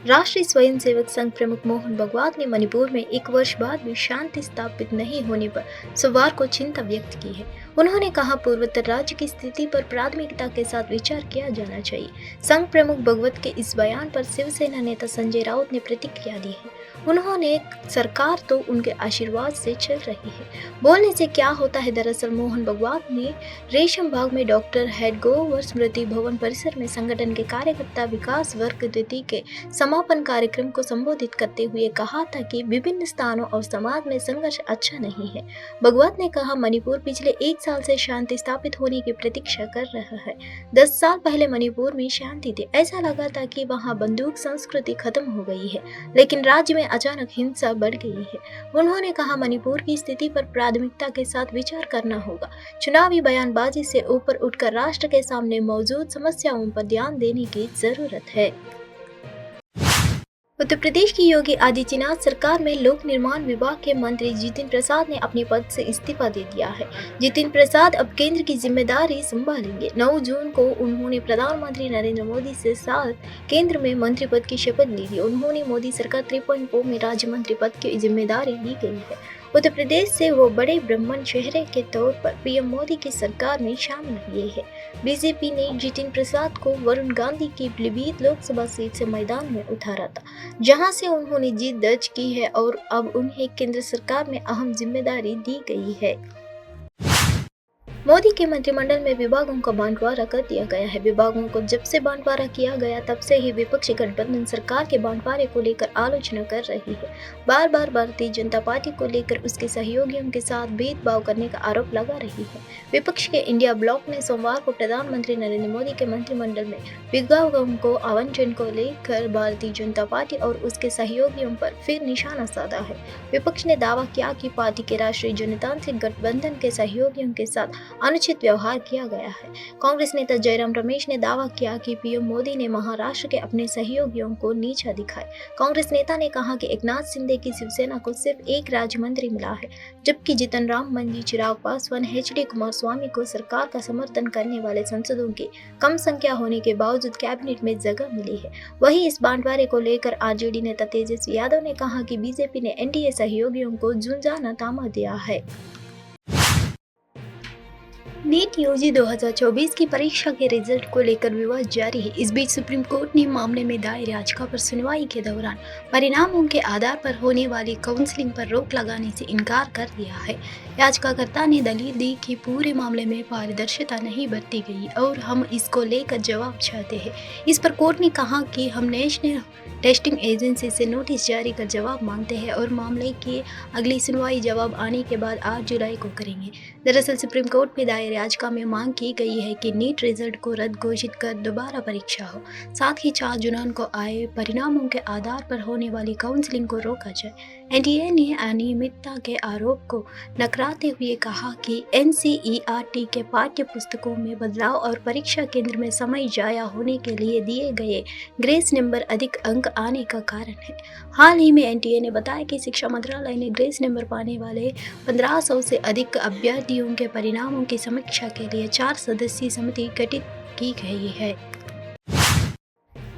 राष्ट्रीय स्वयंसेवक संघ प्रमुख मोहन भागवत ने मणिपुर में 1 वर्ष बाद भी शांति स्थापित नहीं होने पर सोमवार को चिंता व्यक्त की है। उन्होंने कहा, पूर्वोत्तर राज्य की स्थिति पर प्राथमिकता के साथ विचार किया जाना चाहिए। संघ प्रमुख भागवत के इस बयान पर शिवसेना नेता संजय राउत ने प्रतिक्रिया दी है। उन्होंने सरकार तो उनके आशीर्वाद से चल रही है, बोलने से क्या होता है। दरअसल मोहन भागवत ने रेशम बाग में डॉक्टर हेडगेवार स्मृति भवन परिसर में संगठन के कार्यकर्ता विकास वर्ग द्वितीय के समापन कार्यक्रम को संबोधित करते हुए कहा था कि विभिन्न स्थानों और समाज में संघर्ष अच्छा नहीं है। भागवत ने कहा, मणिपुर पिछले 1 साल से शांति स्थापित होने की प्रतीक्षा कर रहा है। 10 साल पहले मणिपुर में शांति थी, ऐसा लगा था कि वहां बंदूक संस्कृति खत्म हो गई है, लेकिन राज्य में अचानक हिंसा बढ़ गई है। उन्होंने कहा, मणिपुर की स्थिति पर प्राथमिकता के साथ विचार करना होगा। चुनावी बयानबाजी से ऊपर उठकर राष्ट्र के सामने मौजूद समस्याओं पर ध्यान देने की जरूरत है। उत्तर प्रदेश की योगी आदित्यनाथ सरकार में लोक निर्माण विभाग के मंत्री जितिन प्रसाद ने अपने पद से इस्तीफा दे दिया है। जितिन प्रसाद अब केंद्र की जिम्मेदारी संभालेंगे। 9 जून को उन्होंने प्रधानमंत्री नरेंद्र मोदी से साथ केंद्र में मंत्री पद की शपथ ली थी। उन्होंने मोदी सरकार 3.0 में राज्य मंत्री पद की जिम्मेदारी ली गई है। उत्तर प्रदेश से वो बड़े ब्राह्मण चेहरे के तौर पर पीएम मोदी की सरकार में शामिल हुए हैं। बीजेपी ने जितिन प्रसाद को वरुण गांधी की पीलीभीत लोकसभा सीट से मैदान में उतारा था, जहां से उन्होंने जीत दर्ज की है और अब उन्हें केंद्र सरकार में अहम जिम्मेदारी दी गई है। मोदी के मंत्रिमंडल में विभागों का बंटवारा कर दिया गया है। विभागों को जब से बंटवारा किया गया तब से ही विपक्षी गठबंधन सरकार के बंटवारे को लेकर आलोचना कर रही है। बार बार भारतीय जनता पार्टी को लेकर उसके सहयोगियों के साथ भेदभाव करने का आरोप लगा रही है। विपक्ष के इंडिया ब्लॉक ने सोमवार को प्रधानमंत्री नरेंद्र मोदी के मंत्रिमंडल में विभागों को आवंटन को लेकर भारतीय जनता पार्टी और उसके सहयोगियों पर फिर निशाना साधा है। विपक्ष ने दावा किया कि पार्टी के राष्ट्रीय जनतांत्रिक गठबंधन के सहयोगियों के साथ अनुचित व्यवहार किया गया है। कांग्रेस नेता जयराम रमेश ने दावा किया कि पीएम मोदी ने महाराष्ट्र के अपने सहयोगियों को नीचा दिखाया। कांग्रेस नेता ने कहा कि एकनाथ शिंदे की शिवसेना को सिर्फ 1 राज्य मंत्री मिला है, जबकि जीतन राम मांझी, चिराग पासवान, एचडी कुमारस्वामी को सरकार का समर्थन करने वाले सांसदों की कम संख्या होने के बावजूद कैबिनेट में जगह मिली है। वहीं इस बंटवारे को लेकर आरजेडी नेता तेजस्वी यादव ने कहा कि बीजेपी ने एनडीए सहयोगियों को झुंझाना थामा दिया है। नीट यूजी 2024 की परीक्षा के रिजल्ट को लेकर विवाद जारी है। इस बीच सुप्रीम कोर्ट ने मामले में दायर याचिका पर सुनवाई के दौरान परिणामों के आधार पर होने वाली काउंसलिंग पर रोक लगाने से इनकार कर दिया है। याचिकाकर्ता ने दलील दी कि पूरे मामले में पारदर्शिता नहीं बरती गई और हम इसको लेकर जवाब चाहते हैं। इस पर कोर्ट ने कहा कि हम नेशनल टेस्टिंग एजेंसी से नोटिस जारी कर जवाब मांगते हैं और मामले की अगली सुनवाई जवाब आने के बाद 8 जुलाई को करेंगे। दरअसल सुप्रीम कोर्ट में दायर याचिका में मांग की गई है कि नीट रिजल्ट को रद्द घोषित कर दोबारा परीक्षा हो, साथ ही 4 जून को आए परिणामों के आधार पर होने वाली काउंसलिंग को रोका जाए। एनटीए ने अनियमितता के आरोप को नकराते हुए कहा कि एनसीईआरटी के पाठ्य पुस्तकों में बदलाव और परीक्षा केंद्र में समय जाया होने के लिए दिए गए ग्रेस नंबर अधिक अंक आने का कारण है। हाल ही में एनटीए ने बताया कि शिक्षा मंत्रालय ने ग्रेस नंबर पाने वाले 1500 से अधिक अभ्यर्थियों के परिणामों की समीक्षा के लिए 4 सदस्यीय समिति गठित की गई है।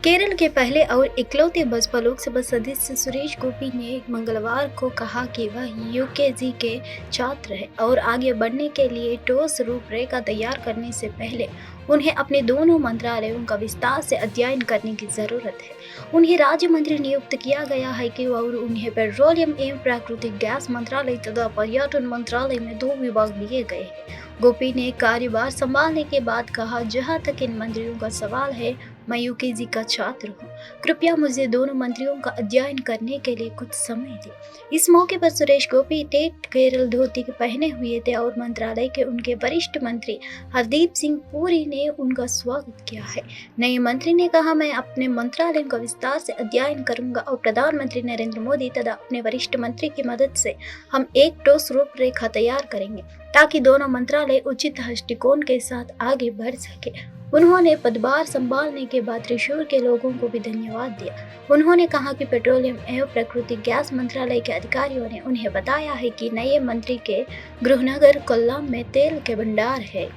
केरल के पहले और इकलौते भाजपा लोकसभा सदस्य सुरेश गोपी ने मंगलवार को कहा कि वह यूकेजी के छात्र हैं और आगे बढ़ने के लिए ठोस रूपरेखा तैयार करने से पहले उन्हें अपने दोनों मंत्रालयों का विस्तार से अध्ययन करने की जरूरत है। उन्हें राज्य मंत्री नियुक्त किया गया है कि और उन्हें पेट्रोलियम एवं प्राकृतिक गैस मंत्रालय तथा पर्यटन मंत्रालय में 2 विभाग दिए गए हैं। गोपी ने कार्यभार संभालने के बाद कहा, जहां तक इन मंत्रियों का सवाल है, मैं यूकेजी का छात्र हूं। कृपया मुझे दोनों मंत्रियों का अध्ययन करने के लिए कुछ समय दें। इस मौके पर सुरेश गोपी टेट केरल धोती पहने हुए थे और मंत्रालय के उनके वरिष्ठ मंत्री हरदीप सिंह पुरी ने उनका स्वागत किया है। नए मंत्री ने कहा, मैं अपने मंत्रालय का विस्तार से अध्ययन करूंगा और प्रधानमंत्री नरेंद्र मोदी तथा अपने वरिष्ठ मंत्री की मदद से हम एक ठोस रूपरेखा तैयार करेंगे ताकि दोनों मंत्रालय उचित दृष्टिकोण के साथ आगे बढ़ सके। उन्होंने पदभार संभालने के बाद त्रिशूर के लोगों को भी धन्यवाद दिया। उन्होंने कहा कि पेट्रोलियम एवं प्राकृतिक गैस मंत्रालय के अधिकारियों ने उन्हें बताया है कि नए मंत्री के गृहनगर कोल्लम में तेल के भंडार है।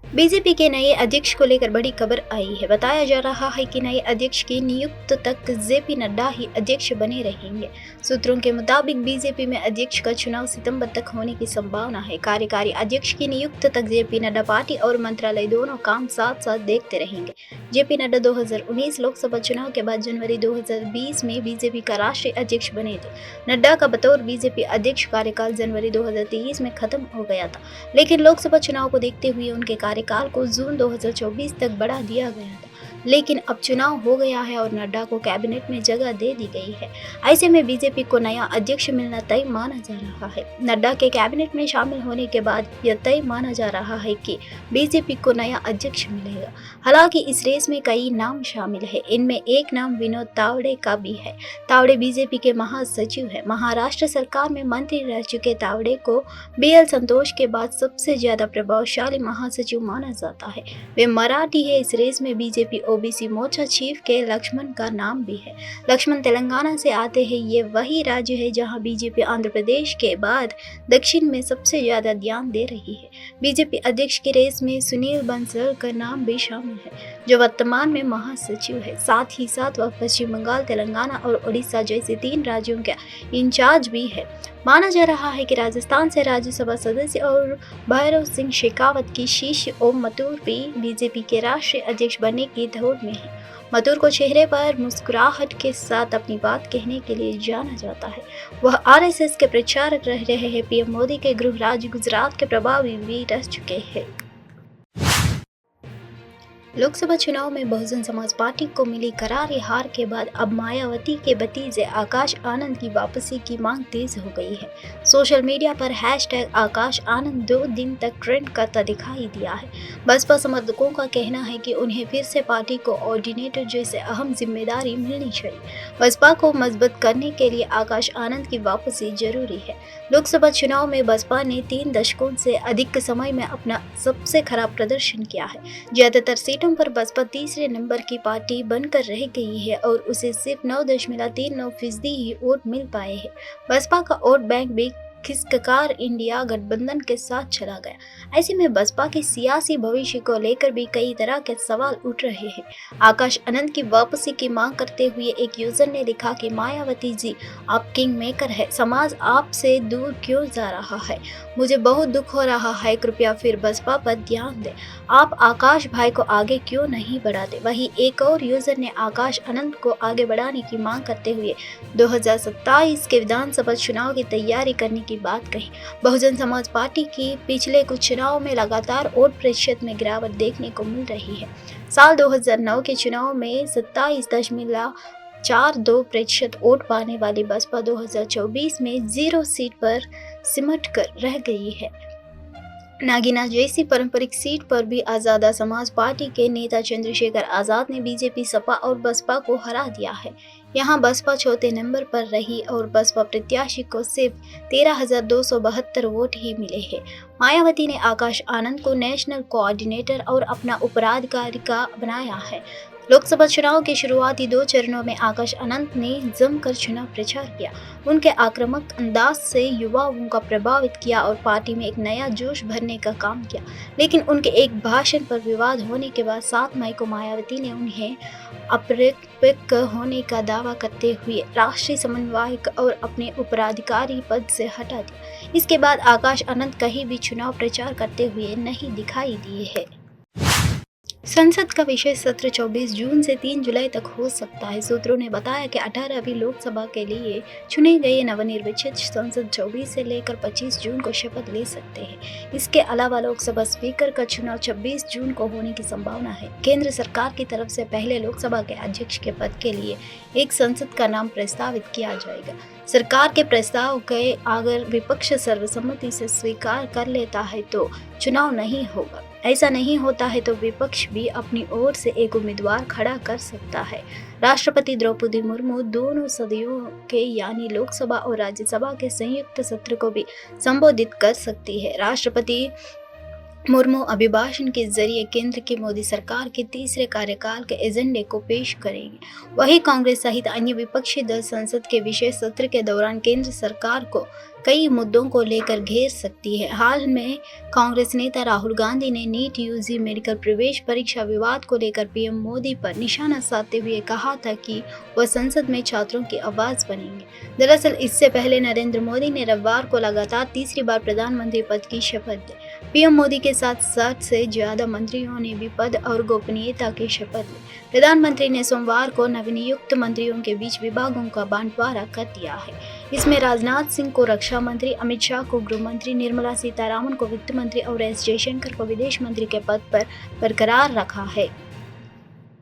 बीजेपी के नए अध्यक्ष को लेकर बड़ी खबर आई है। बताया जा रहा है कि नए अध्यक्ष की नियुक्ति तक जेपी नड्डा ही अध्यक्ष बने रहेंगे। सूत्रों के मुताबिक बीजेपी में अध्यक्ष का चुनाव सितंबर तक होने की संभावना है। कार्यकारी अध्यक्ष की नियुक्ति तक जेपी नड्डा पार्टी और मंत्रालय दोनों काम साथ साथ देखते रहेंगे। जेपी नड्डा 2019 लोकसभा चुनाव के बाद जनवरी 2020 में बीजेपी का राष्ट्रीय अध्यक्ष बने थे। नड्डा का बतौर बीजेपी अध्यक्ष कार्यकाल जनवरी 2023 में खत्म हो गया था, लेकिन लोकसभा चुनाव को देखते हुए उनके कार्यकाल को जून 2024 तक बढ़ा दिया गया था। लेकिन अब चुनाव हो गया है और नड्डा को कैबिनेट में जगह दे दी गई है। ऐसे में बीजेपी को नया अध्यक्ष मिलना तय माना जा रहा है। नड्डा के कैबिनेट में शामिल होने के बाद यह तय माना जा रहा है कि बीजेपी को नया अध्यक्ष मिलेगा। हालांकि इस रेस में कई नाम शामिल है। इनमें एक नाम विनोद तावड़े का भी है। तावड़े बीजेपी के महासचिव है। महाराष्ट्र सरकार में मंत्री रह चुके तावड़े को BL संतोष के बाद सबसे ज्यादा प्रभावशाली महासचिव माना जाता है। वे मराठी है। इस रेस में बीजेपी ओबीसी मोर्चा चीफ के लक्ष्मण का नाम भी है। लक्ष्मण तेलंगाना से आते हैं। ये वही राज्य है जहां बीजेपी आंध्र प्रदेश के बाद दक्षिण में सबसे ज्यादा ध्यान दे रही है। बीजेपी अध्यक्ष की रेस में सुनील बंसल का नाम भी शामिल है, जो वर्तमान में महासचिव है। साथ ही साथ वह पश्चिम बंगाल, तेलंगाना और उड़ीसा जैसे 3 राज्यों का इंचार्ज भी है। माना जा रहा है कि राजस्थान से राज्यसभा सदस्य और भैरव सिंह शेखावत की शिष्य ओम मथुर भी बीजेपी के राष्ट्रीय अध्यक्ष बनने की दौड़ में है। मथुर को चेहरे पर मुस्कुराहट के साथ अपनी बात कहने के लिए जाना जाता है। वह RSS के प्रचारक रह रहे हैं। PM मोदी के गृह राज्य गुजरात के प्रभारी भी रह चुके हैं। लोकसभा चुनाव में बहुजन समाज पार्टी को मिली करारी हार के बाद अब मायावती के भतीजे आकाश आनंद की वापसी की मांग तेज हो गई है। सोशल मीडिया पर #आकाश आनंद 2 दिन तक ट्रेंड करता दिखाई दिया है। बसपा समर्थकों का कहना है कि उन्हें फिर से पार्टी को कोऑर्डिनेटर जैसे अहम जिम्मेदारी मिलनी चाहिए। बसपा को मजबूत करने के लिए आकाश आनंद की वापसी जरूरी है। लोकसभा चुनाव में बसपा ने 3 दशकों से अधिक समय में अपना सबसे खराब प्रदर्शन किया है। ज्यादातर सीटों पर बसपा तीसरे नंबर की पार्टी बनकर रह गई है और उसे सिर्फ 9.39% ही वोट मिल पाए हैं। बसपा का वोट बैंक भी खिसककर इंडिया गठबंधन के साथ चला गया। ऐसे में बसपा के सियासी भविष्य को लेकर भी कई तरह के सवाल उठ रहे हैं। आकाश आनंद की वापसी की मांग करते हुए एक यूजर ने लिखा कि मायावती जी, आप किंग मेकर है। समाज आपसे दूर क्यों जा रहा है? मुझे बहुत दुख हो रहा है। कृपया फिर बसपा पर ध्यान दें। आप आकाश भाई को आगे क्यों नहीं बढ़ाते? वहीं एक और यूजर ने आकाश आनंद को आगे बढ़ाने की मांग करते हुए 2027 के विधानसभा चुनाव की तैयारी करने की बात कही। बहुजन समाज पार्टी की पिछले कुछ चुनाव में लगातार वोट प्रतिशत में गिरावट देखने को मिल रही है। साल 2009 के चुनाव में 27.42% वोट पाने वाली बसपा 2024 में 0 सीट पर सिमट कर रह गई है। नागीना जैसी पारंपरिक सीट पर भी आज़ादा समाज पार्टी के नेता चंद्रशेखर आजाद ने बीजेपी, सपा और बसपा को हरा दिया है। यहां बसपा चौथे नंबर पर रही और बसपा प्रत्याशी को सिर्फ 13,272 वोट ही मिले हैं। मायावती ने आकाश आनंद को नेशनल कोऑर्डिनेटर और अपना उत्तराधिकारी बनाया है। लोकसभा चुनाव के शुरुआती 2 चरणों में आकाश आनंद ने जमकर चुनाव प्रचार किया। उनके आक्रामक अंदाज से युवाओं को प्रभावित किया और पार्टी में एक नया जोश भरने का काम किया। लेकिन उनके एक भाषण पर विवाद होने के बाद 7 मई को मायावती ने उन्हें अपरिपक्व होने का दावा करते हुए राष्ट्रीय समन्वयक और अपने उत्तराधिकारी पद से हटा दिया। इसके बाद आकाश आनंद कहीं भी चुनाव प्रचार करते हुए नहीं दिखाई दिए हैं। संसद का विशेष सत्र 24 जून से 3 जुलाई तक हो सकता है। सूत्रों ने बताया कि 18वीं लोकसभा के लिए चुने गए नवनिर्वाचित सांसद 24 से लेकर 25 जून को शपथ ले सकते हैं। इसके अलावा लोकसभा स्पीकर का चुनाव 26 जून को होने की संभावना है। केंद्र सरकार की तरफ से पहले लोकसभा के अध्यक्ष के पद के लिए एक सांसद का नाम प्रस्तावित किया जाएगा। सरकार के प्रस्ताव के अगर विपक्ष सर्वसम्मति से स्वीकार कर लेता है तो चुनाव नहीं होगा। ऐसा नहीं होता है तो विपक्ष भी अपनी ओर से एक उम्मीदवार खड़ा कर सकता है। राष्ट्रपति द्रौपदी मुर्मू दोनों सदनों के यानी लोकसभा और राज्यसभा के संयुक्त सत्र को भी संबोधित कर सकती है। राष्ट्रपति मुर्मू अभिभाषण के जरिए केंद्र की मोदी सरकार के तीसरे कार्यकाल के एजेंडे को पेश करेंगे। वहीं कांग्रेस सहित अन्य विपक्षी दल संसद के विशेष सत्र के दौरान केंद्र सरकार को कई मुद्दों को लेकर घेर सकती है। हाल में कांग्रेस नेता राहुल गांधी ने नीट यूजी मेडिकल प्रवेश परीक्षा विवाद को लेकर पीएम मोदी पर निशाना साधते हुए कहा था कि वह संसद में छात्रों की आवाज बनेंगे। दरअसल इससे पहले नरेंद्र मोदी ने रविवार को लगातार तीसरी बार प्रधानमंत्री पद की शपथ ली। पीएम मोदी के साथ 60 से ज्यादा मंत्रियों ने भी पद और गोपनीयता की शपथ ली। प्रधानमंत्री ने सोमवार को नवनियुक्त मंत्रियों के बीच विभागों का बंटवारा कर दिया है। इसमें राजनाथ सिंह को रक्षा मंत्री, अमित शाह को गृह मंत्री, निर्मला सीतारामन को वित्त मंत्री और एस जयशंकर को विदेश मंत्री के पद पर बरकरार रखा है।